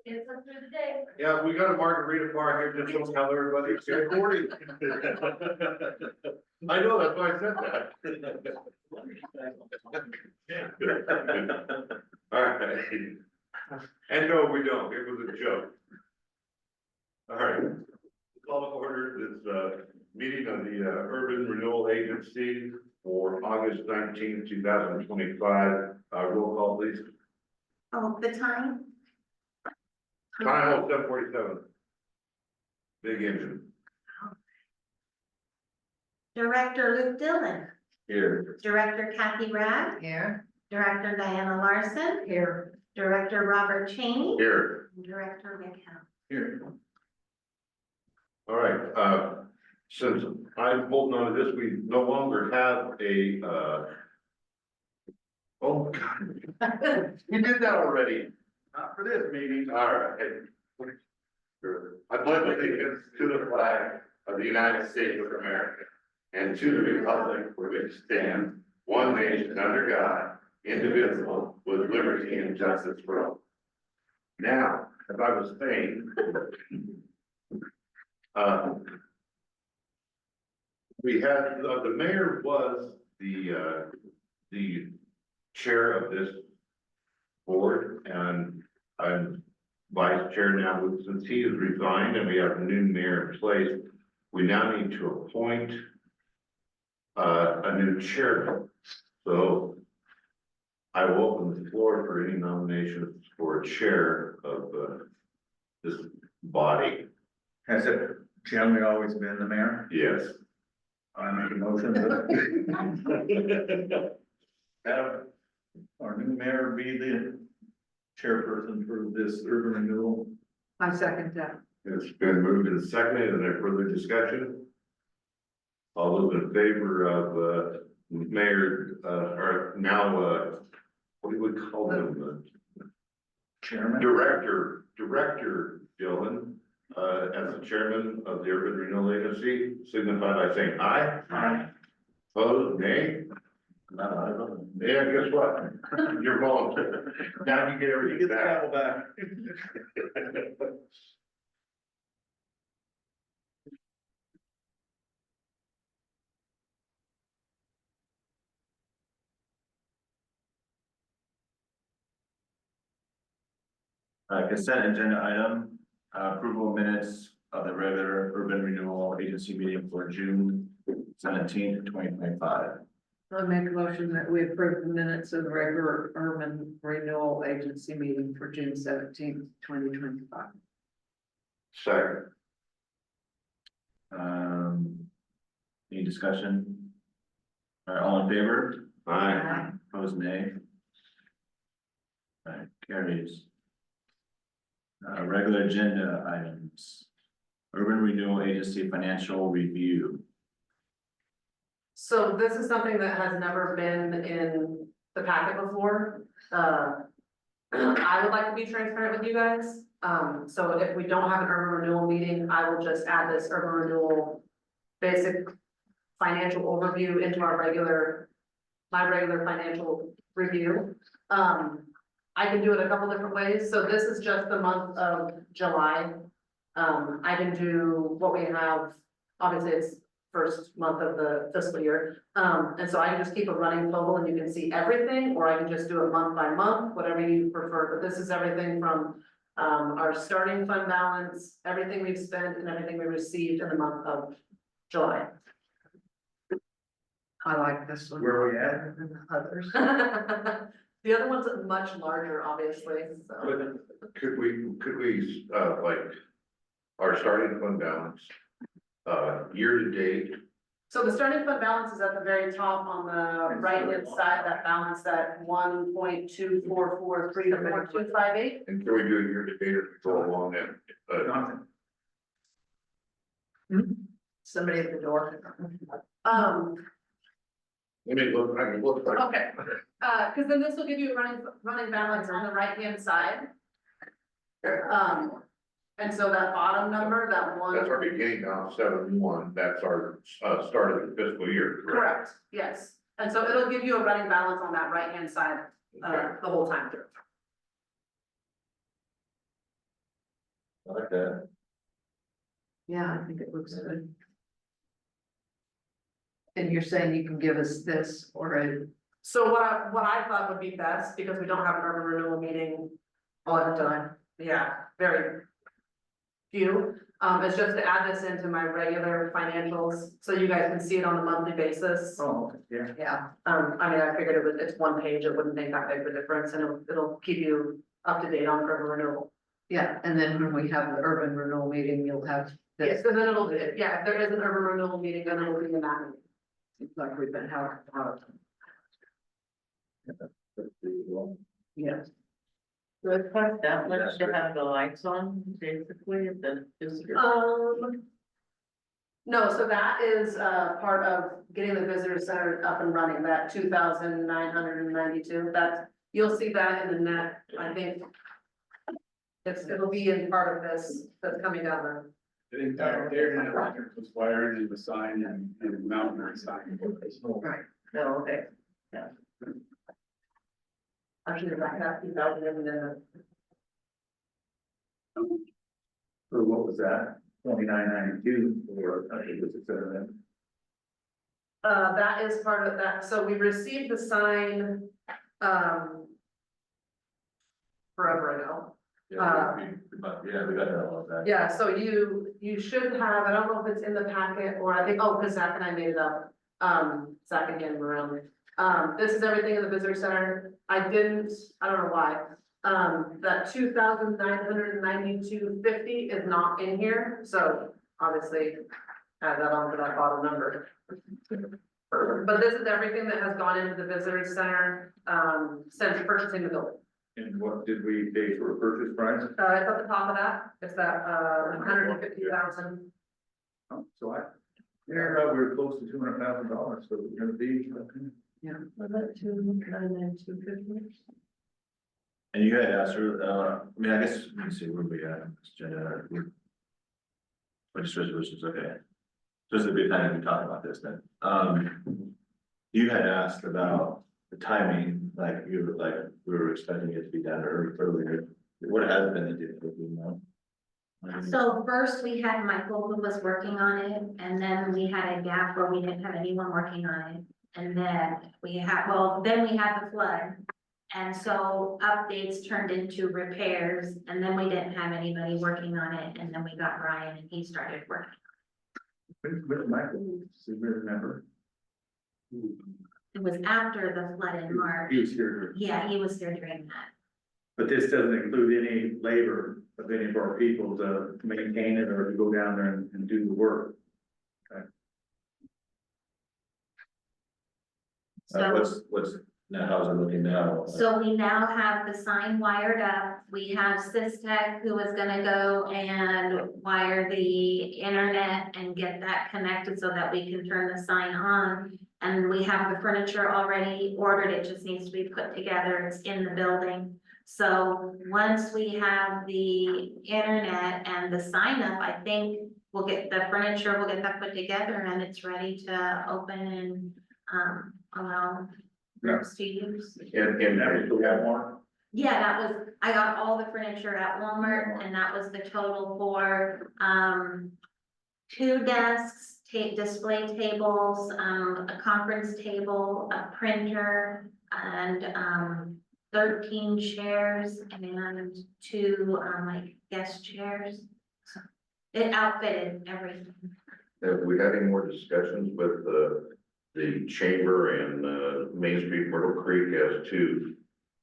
Gets us through the day. Yeah, we got a margarita bar here, just don't tell everybody it's recording. I know, that's why I said that. All right. And no, we don't, it was a joke. All right. Call to order this, meeting of the, Urban Renewal Agency for August 19th, 2025. Roll call, please. Oh, the time? Time 7:47. Big engine. Director Luke Dillon, Here. Director Kathy Rad, Here. Director Diana Larson, Here. Director Robert Cheney, Here. and Director Nick Howe. Here. All right, since I'm holding on to this, we no longer have a, oh, God. You did that already. Not for this meeting. All right. I pledge allegiance to the flag of the United States of America and to the republic for which it stands, one nation under God, indivisible, with liberty and justice for all. Now, as I was saying, we had, the mayor was the chair of this board, and I'm vice chair now. Since he has resigned and we have a new mayor in place, we now need to appoint a new chair. So I will open the floor for any nominations for a chair of this body. Has it generally always been the mayor? Yes. I make a motion that have our new mayor be the chairperson for this urban renewal. I second that. It's been moved and seconded. Is there further discussion? All those in favor of Mayor, or now, what do we call him? Chairman. Director Dillon, as the chairman of the Urban Renewal Agency, signify by saying aye. Aye. Opposed, nay? Yeah, guess what? You're volunteer. Now you get You everything get the back. gavel back. Consent agenda item, approval of minutes of the regular urban renewal agency meeting for June 17th, 2025. I'll make a motion that we approve the minutes of the regular urban renewal agency meeting for June 17th, 2025. Second. Any discussion? All right, all in favor? Aye. Opposed, nay. All right, carries. Regular agenda items. Urban Renewal Agency Financial Review. So this is something that has never been in the packet before. I would like to be transparent with you guys. So if we don't have an urban renewal meeting, I will just add this urban renewal basic financial overview into our my regular financial review. I can do it a couple different ways. So this is just the month of July. I can do what we have, obviously it's first month of the fiscal year. And so I can just keep a running total and you can see everything, or I can just do it month by month, whatever you prefer. But this is everything from our starting fund balance, everything we've spent and everything we received in the month of July. I like this one. Where are we at? Than the others. The other one's much larger, obviously, so. Could we, like, our starting fund balance, year to date? So the starting fund balance is at the very top on the right-hand side, that balance at 1.24434.258. And can we do it year to date or go along that? Jonathan. Somebody at the door. Let me look, I can look. Okay, cause then this will give you a running balance on the right-hand side. And so that bottom number, that one. That's our beginning balance, 7-1, that's our, start of the fiscal year, correct? Correct, yes. And so it'll give you a running balance on that right-hand side, Okay. the whole time through. I like that. Yeah, I think it looks good. And you're saying you can give us this or a, So what I thought would be best, because we don't have an urban renewal meeting all the time, yeah, very few, is just to add this into my regular financials, so you guys can see it on a monthly basis. Oh, yeah. yeah, I mean, I figured it's one page, it wouldn't make that big of a difference, and it'll keep you up to date on urban renewal. yeah, and then when we have the urban renewal meeting, you'll have Yes, this, so then if there is an urban renewal meeting, then it'll be in that meeting. like we've been having. Yes. So it's cost that much to have the lights on, basically, if the visitors. No, so that is, part of getting the visitor center up and running, that 2,992, that's, you'll see that in the net, I think. It'll be in part of this, that's coming down there. The entire internet electric was wired and the sign and mountain and sign. Right. No, okay. Actually, that has 2,000 in the, So what was that? 2992 or I think it was $600. that is part of that, so we received the sign, forever ago. Yeah, we got that all that. Yeah, so you should have, I don't know if it's in the packet, or I think, oh, because Zach and I made it up, Zach and Dan Morone. This is everything in the visitor center, I don't know why, that 2,992.50 is not in here, so obviously add that on to that bottom number. But this is everything that has gone into the visitor center, since purchasing the building. And what did we pay for a purchase price? It's at the top of that, it's that, 150,000. Oh, so I thought we were close to $200,000, so we're gonna be. Was that 2,992.50? And you had asked her, I mean, I guess, let me see, where we at, this agenda. Which resolutions, okay. So this would be the time we talk about this then. You had asked about the timing, like you were like, we were expecting it to be done earlier. What has been the deal, you know? So first we had Michael who was working on it, and then we had a gap where we didn't have anyone working on it. And then we had the flood. And so updates turned into repairs, and then we didn't have anybody working on it, and then we got Ryan and he started working. With Michael, do you remember? It was after the flood in March. He was here, Yeah, he was here during that. but this doesn't include any labor of any of our people to maintain it or to go down there and do the work. So, What's, now how's it looking now? so we now have the sign wired up. We have Systech who is gonna go and wire the internet and get that connected so that we can turn the sign on. And we have the furniture already ordered. It just needs to be put together. It's in the building. So once we have the internet and the sign up, I think we'll get the furniture, we'll get that put together and it's ready to open and, allow folks to use. And that was the Walmart. Yeah, that was, I got all the furniture at Walmart and that was the total for, 2 desks, display tables, a conference table, a printer, and, 13 chairs and 2, like guest chairs. So it outfitted everything. Have we had any more discussions with the chamber and Main Street Myrtle Creek as to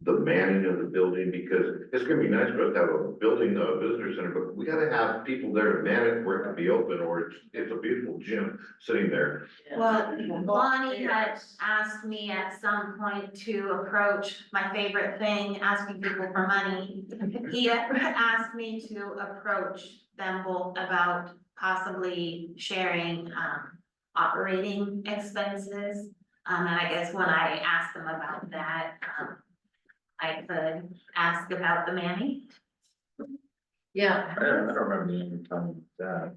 the manning of the building? Because it's gonna be nice for us to have a building, a visitor center, but we gotta have people there to man it where it can be open, or it's a beautiful gym sitting there. Well, Lonnie had asked me at some point to approach my favorite thing, asking people for money. He had asked me to approach them both about possibly sharing, operating expenses. And I guess when I asked them about that, I could ask about the manning. Yeah, I don't remember the time that.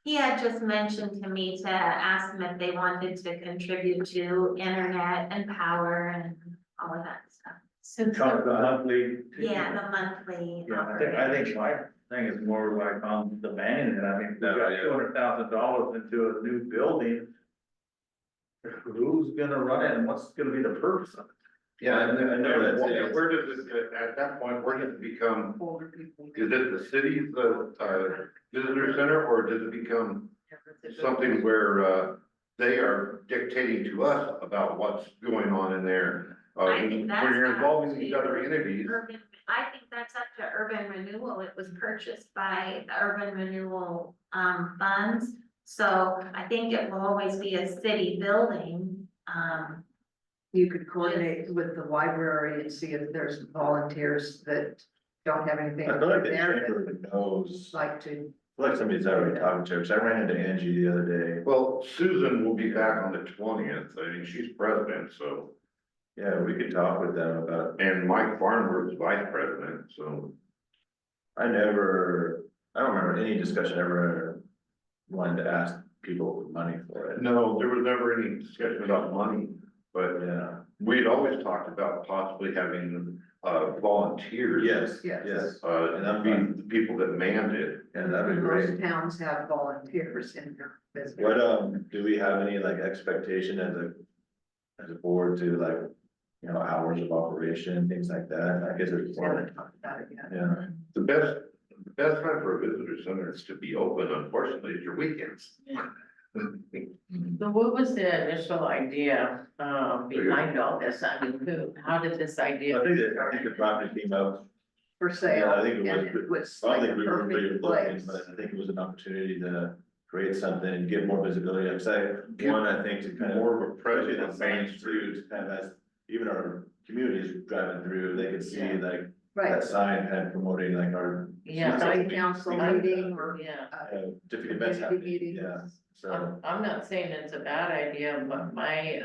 He had just mentioned to me to ask them if they wanted to contribute to internet and power and all of that stuff. Since Charge the monthly. Yeah, the monthly. Yeah, I think my thing is more like on demand, and I mean, we got $200,000 into a new building. Who's gonna run it and what's gonna be the purpose of it? Yeah, and I then, know that's it. where does it, at that point, where does it become, Older people. is it the city's, visitor center, or does it become something where, they are dictating to us about what's going on in there? I think that's When you're up involving these to other entities, I think that's up to urban renewal. It was purchased by the urban renewal, funds. So I think it will always be a city building, You could coordinate with the library and see if there's volunteers that don't have anything. I feel like the there chamber knows, that Like to, I feel like somebody's already talking to her, because I ran into Angie the other day. well, Susan will be back on the 20th, I mean, she's president, so, Yeah, we could talk with them about, and Mike Farnworth's vice president, so. I don't remember any discussion ever wanting to ask people for money for it. No, there was never any discussion about money, but Yeah, we'd always talked about possibly having, volunteers. yes, Yes. yes, And that'd be the people that manned it. and that'd be most great. towns have volunteers in their business. What, do we have any like expectation as a board to like, you know, hours of operation, things like that? I guess it's, We haven't talked about it yet. yeah. The best time for a visitor center is to be open, unfortunately, is your weekends. So what was the initial idea, behind all this? I mean, how did this idea? I think the property came up, For sale. Yeah, I think it and was, was I don't like think a we were really perfect looking, place. but I think it was an opportunity to create something and get more visibility. I'm saying, one, I think to kind of. More of a Especially presence the on Main signs Street. too, to kind of as, even our communities driving through, they could see Yeah. like Right, that sign kind of promoting like our. Yeah. city council meeting or. Yeah, Different events community happening, meetings. yeah, so, I'm not saying it's a bad idea, but my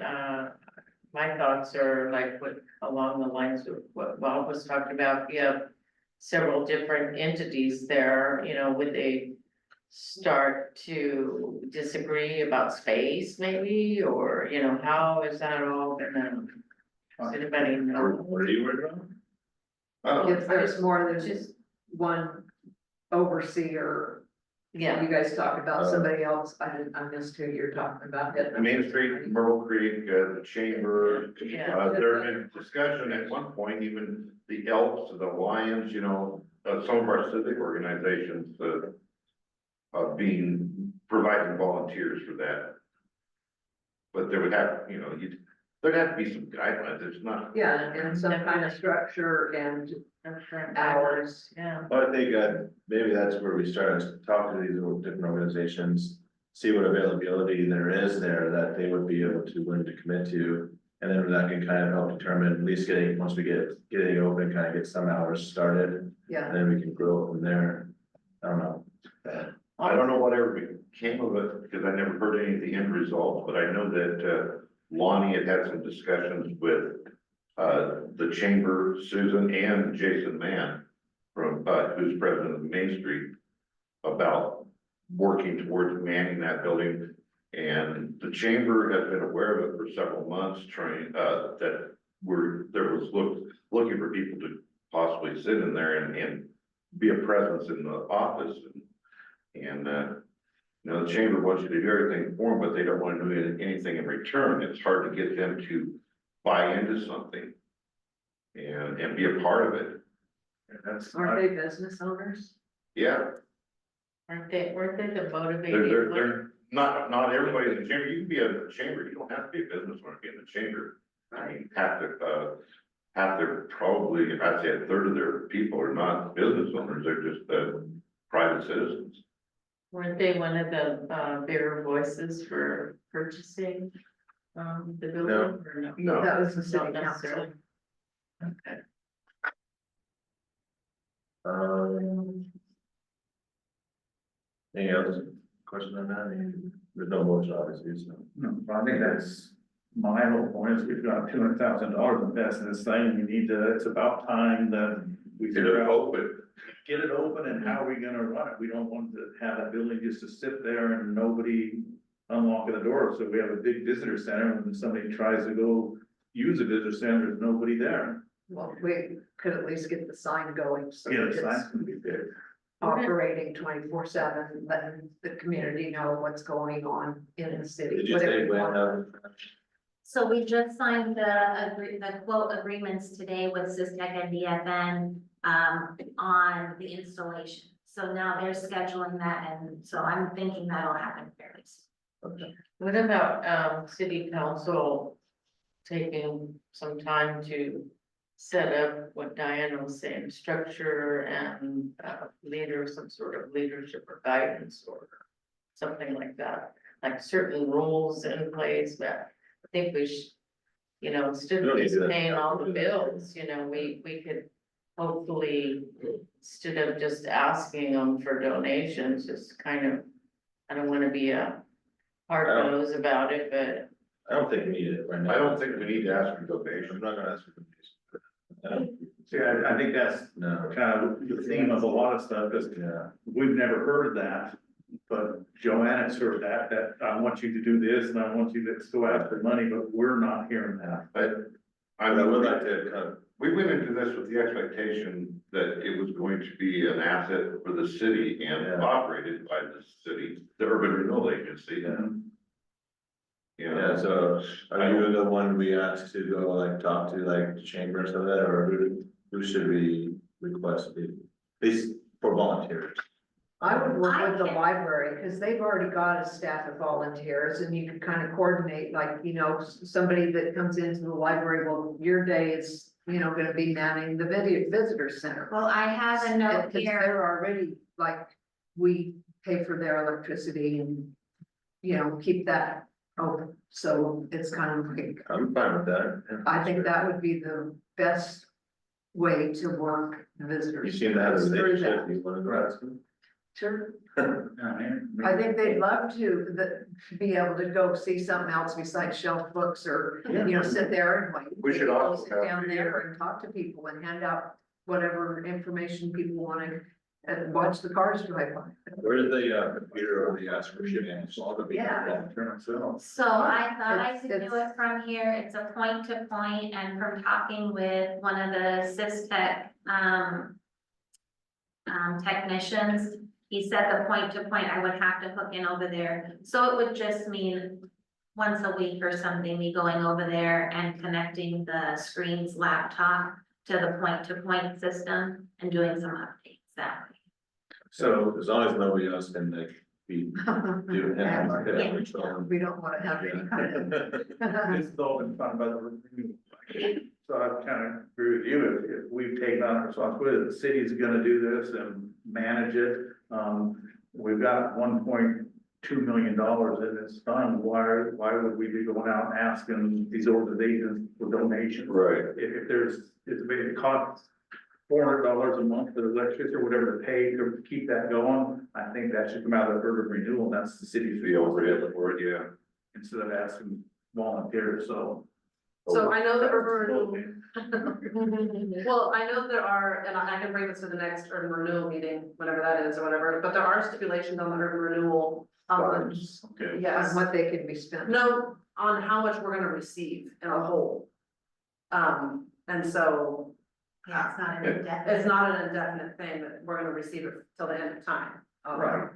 thoughts are like what, along the lines of what Bob was talking about. You have several different entities there, you know, would they start to disagree about space maybe, or, you know, how is that all gonna? Does anybody know? what are you working on? If there's more than Just, one overseer, yeah, you guys talk about somebody else, I missed who you're talking about. Main Street, Myrtle Creek, the chamber, Yeah. they're in discussion at one point, even the Elks, the Lions, you know, some of our civic organizations, providing volunteers for that. But there would have, you know, there'd have to be some guidelines, it's not. Yeah, and some kind of structure and that's right. hours. Yeah, Well, I think, maybe that's where we start, is talk to these little different organizations, see what availability there is there that they would be able to, willing to commit to. And then that can kind of help determine, at least once we getting open, kind of get some hours started, Yeah, and then we can grow from there. I don't know. I don't know whatever became of it, because I never heard any of the end results, but I know that, Lonnie had some discussions with, the chamber, Susan and Jason Mann from, who's president of Main Street, about working towards manning that building. And the chamber has been aware of it for several months, trying, that there was looking for people to possibly sit in there and be a presence in the office. And you know, the chamber wants you to do everything for them, but they don't want to do anything in return. It's hard to get them to buy into something and be a part of it. That's aren't they business owners? Yeah, weren't they the motivating? they're not everybody in the chamber. You can be in the chamber. You don't have to be a business owner to be in the chamber. I mean, half their probably, I'd say a third of their people are not business owners. They're just, private citizens. Weren't they one of the bigger voices for purchasing the building? Or no? No. That was the city Not council. necessarily. Okay. Any other question on that? There's no motion, obviously, so. No, but I think that's my whole point is we've got $200,000 invested in this thing. We need to, it's about time that we Get figure it out, open. get it open and how are we gonna run it? We don't want to have that building just to sit there and nobody unlocking the door. So we have a big visitor center and when somebody tries to go use a visitor center, there's nobody there. Well, we could at least get the sign going, so Yeah, the it's sign's gonna be big. operating 24/7, letting the community know what's going on in the city. Did you whatever say you when, want. So we just signed the quote agreements today with Systech and DFN, on the installation. So now they're scheduling that, and so I'm thinking that'll happen fairly soon. What about, city council taking some time to set up what Diana was saying, structure and, leader, some sort of leadership or guidance or something like that, like certain rules in place, but I think we should, you know, instead We don't of need to just do that. paying all the bills, you know, we could hopefully, instead of just asking them for donations, just kind of, I don't wanna be a hard I don't- nose about it, but I don't think we need it right now. I don't think we need to ask for I'm donations. not gonna ask for donation. See, I think that's No, kind of the theme of a lot of stuff, is yeah, we've never heard that. But Joanna's heard that I want you to do this and I want you to go after money, but we're not hearing that. I I would like mean, to kind of, we went into this with the expectation that it was going to be an asset for the city and Yeah. operated by the city, the Urban Renewal Agency. yeah, You know, yeah, so are you the one we asked to go like talk to like the chamber and stuff like that, or who should we request it? At least for volunteers. I would work with the I can- library, because they've already got a staff of volunteers, and you can kind of coordinate, like, you know, somebody that comes into the library, well, your day is, you know, gonna be manning the visitor center. Well, I have a note Because here. they're already, like, we pay for their electricity and, you know, keep that open, so it's kind of like, I'm fine with that. yeah. I think that would be the best way to work visitors. You seem to have a Through that. relationship, you wanna go ask them? Sure. I I think they'd love to, be able to go see something else besides shelf books, or, you know, sit there and wait. We should Maybe go also sit have down the- there and talk to people and hand out whatever information people want to, and watch the cars drive by. Where's the computer or the ask for shit? Yeah. So I thought I It's- could do it's- it from here. It's a point to point, and from talking with one of the Systech, technicians, he said the point to point, I would have to hook in over there. So it would just mean once a week or something, me going over there and connecting the screen's laptop to the point to point system and doing some updates that way. So as long as nobody else can like be doing that. Yeah. We don't want to have any kind of. This has all been fun by the review. So I kind of agree with you, if we've taken on responsibility, the city's gonna do this and manage it. We've got $1.2 million in this fund, why would we be going out and asking these organizations for donations? Right. If it costs $400 a month for the electricity or whatever to pay to keep that going, I think that should come out of urban renewal, and that's the city's The overhead for it, yeah. instead of asking volunteers, so. So I know the urban renewal. Well, I know there are, and I can bring this to the next urban renewal meeting, whenever that is or whatever, but there are stipulations on the urban renewal. Funds. Okay. Yes, On what they can be spent. no, on how much we're gonna receive in a whole. And so Yeah, it's not an it's indefinite. not an indefinite thing that we're gonna receive it till the end of time. Right.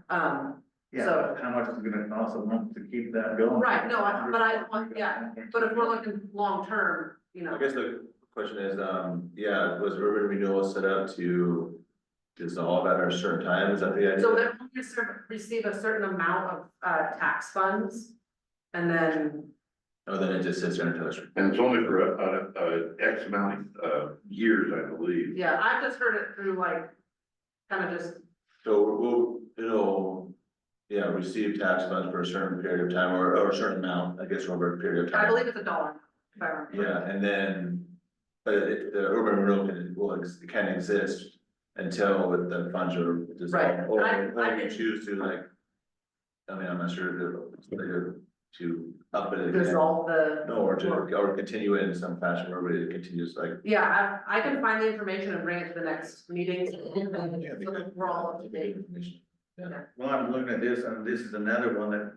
Yeah, So- but how much is it gonna cost a month to keep that going? Right, no, but I want, yeah, but if we're looking long-term, you know. I guess the question is, yeah, was urban renewal set up to dissolve at a certain time? Is that the idea? So they're going to receive a certain amount of tax funds. And then, Oh, then it just sits there until it's. And it's only for a X amount of years, I believe. yeah, I've just heard it through like, kind of just, So it'll, yeah, receive tax funds for a certain period of time or a certain amount, I guess, over a period of time. I believe it's $1, if I remember. Yeah, and then, but the urban renewal it can exist until the funds are Right. dissolved. Or I you can- choose to like, I mean, I'm not sure to up it again. Dissolve the. No, or continue it in some fashion where it continues like. Yeah, I can find the information and bring it to the next meeting. So that we're all up to date. Yeah. Well, I'm looking at this, and this is another one that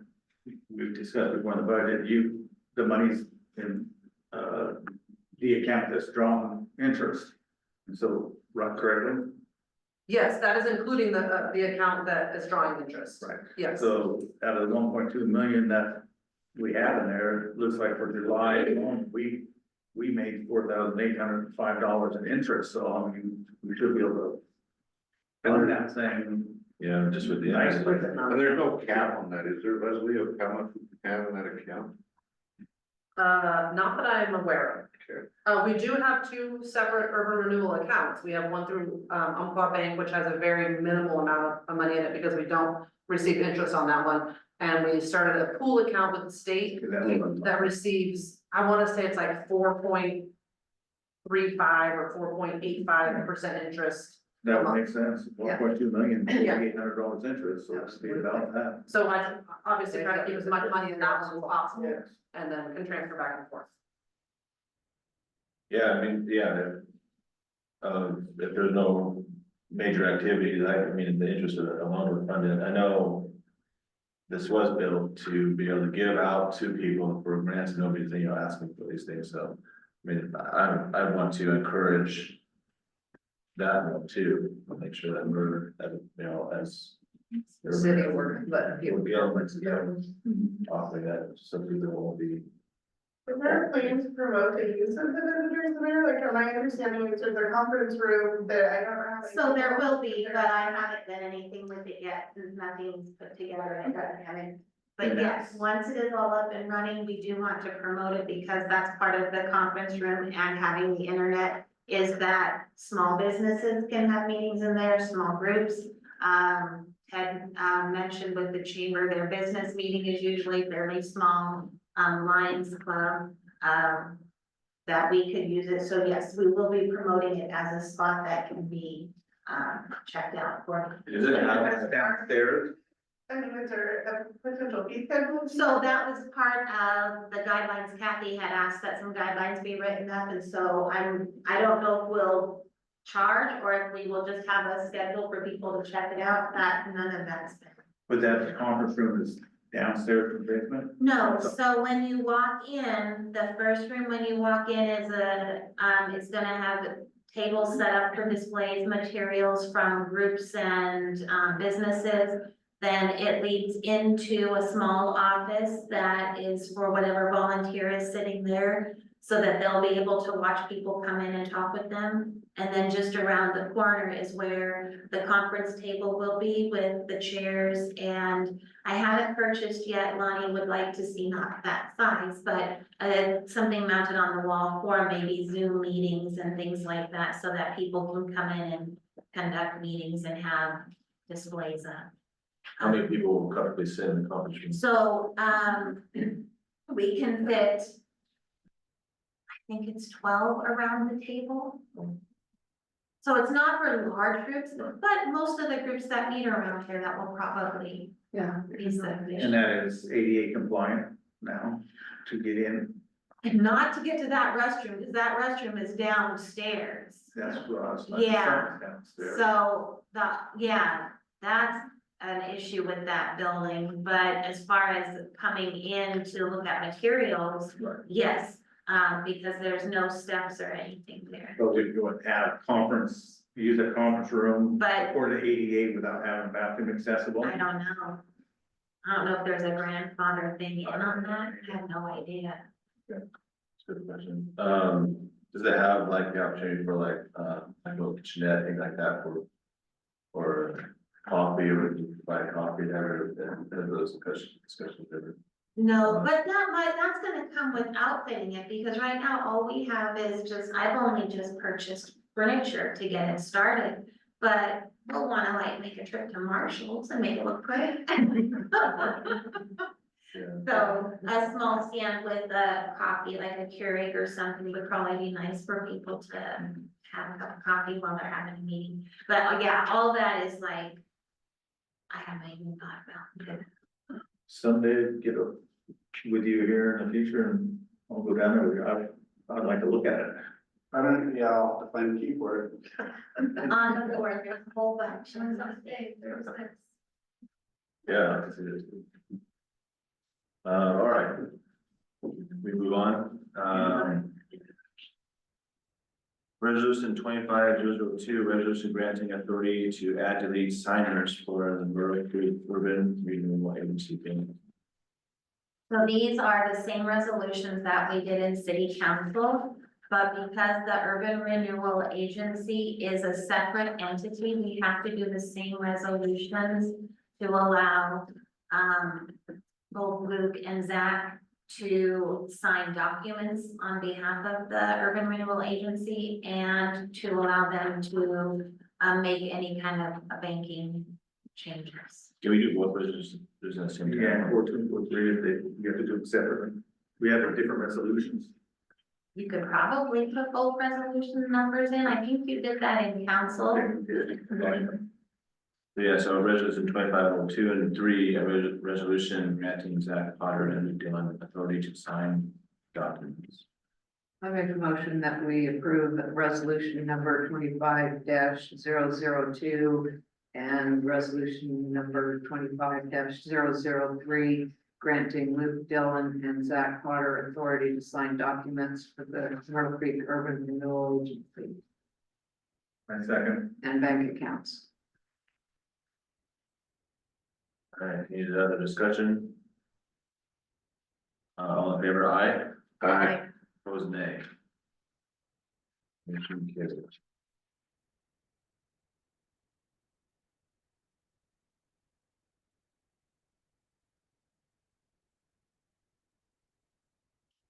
we've discussed before in the budget, the money's in, the account that's drawn interest. And so, right, correctly? Yes, that is including the account that is drawing interest. Right. Yes. So out of the 1.2 million that we have in there, it looks like for July alone, we made $4,805 in interest, so I mean, we should be able to. fund that thing. Yeah, just with the. Nice. And there's no cap on that, is there, Leslie, of how much we can have in that account? Not that I'm aware Okay. of. We do have two separate urban renewal accounts. We have one through, Umpqua Bank, which has a very minimal amount of money in it because we don't receive interest on that one. And we started a pool account with the state that receives, I wanna say it's like 4.35 or 4.85% interest. That would make sense, Yeah. 1.2 million, Yeah. $800 interest, so it's be about that. So I obviously try to keep as much money in that one as possible, Yes. and then can transfer back and forth. Yeah, I mean, yeah. If there's no major activity, I mean, the interest of the loan would fund it, I know. This was built to be able to give out to people for grants, and nobody's, asking for these things, so. I mean, I want to encourage. That one too, make sure that we're, as. City or, but people. Offering that, some people won't be. Is there a plan to promote the use of the visitors center? Like, my understanding is there's a conference room that I don't know how. many So there people- will be, but I haven't done anything with it yet, and nothing's put together, and I haven't. But yes, once it is all up and running, we do want to promote it because that's part of the conference room and having the internet. Is that small businesses can have meetings in there, small groups. Ted mentioned with the chamber, their business meeting is usually fairly small, Lions Club. That we could use it, so yes, we will be promoting it as a spot that can be checked out for. Is it That's downstairs, I mean, is there a potential fee schedule? So that was part of the guidelines. Kathy had asked that some guidelines be written up, and so I don't know if we'll charge or if we will just have a schedule for people to check it out, that none of that's been. but that conference room is downstairs in the basement? No, so when you walk in, the first room when you walk in is it's gonna have tables set up for displays, materials from groups and, businesses. Then it leads into a small office that is for whatever volunteer is sitting there, so that they'll be able to watch people come in and talk with them. And then just around the corner is where the conference table will be with the chairs. And I haven't purchased yet, Lonnie would like to see, not that size, but something mounted on the wall for maybe Zoom meetings and things like that, so that people can come in and conduct meetings and have displays up. How many people will comfortably sit in the conference room? So, we can fit, I think it's 12 around the table. So it's not for large groups, but most of the groups that meet around here, that will probably Yeah. be sufficient. And that is ADA compliant now to get in, And not to get to that restroom, because that restroom is downstairs. that's what I was. Yeah. Downstairs. So that's an issue with that building, but as far as coming in to look at materials, Right. yes, because there's no steps or anything there. But we would have conference, use a conference room But or the ADA without having bathroom accessible. I don't know. I don't know if there's a grandfather thing in on that, I have no idea. That's a good question. Does it have like the opportunity for like a little kitchenette, things like that for coffee, or buy coffee there, and those discussions there? No, but that's gonna come with outfitting it, because right now, all we have is I've only just purchased furniture to get it started. But we'll wanna like make a trip to Marshall's and make it look pretty. Yeah. So a small stand with a coffee, like a Keurig or something, would probably be nice for people to have a cup of coffee while they're having a meeting. But yeah, all that is like, I haven't even thought about it. Someday get with you here in the future and I'll go down there with you. I'd like to look at it. I don't, yeah, I'll have to find a keyboard. On the board, there's a whole bunch. Yeah, I can see this. All right. We move on. Resolution 25-002, resolution granting authority to add delete signers for the Myrtle Creek Urban Renewal Agency. So these are the same resolutions that we did in city council, but because the Urban Renewal Agency is a separate entity, we have to do the same resolutions to allow, both Luke and Zach to sign documents on behalf of the Urban Renewal Agency and to allow them to, make any kind of banking changes. Can we do both resolutions at the same Yeah, time? 14, 43, if they, you have to do them separately. We have different resolutions. You could probably put both resolution numbers in. I think you did that in council. Yeah, so resolution 25-02 and 3, a resolution granting Zach Potter and Luke Dillon authority to sign documents. I make a motion that we approve resolution number 25-002 and resolution number 25-003, granting Luke Dillon and Zach Potter authority to sign documents for the Myrtle Creek Urban Renewal Agency And second, and bank accounts. All right, any other discussion? All in favor, aye. Aye. Opposed, nay. Motion carries.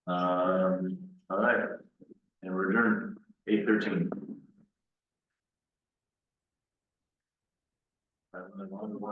All right, and we're adjourned, 8:13.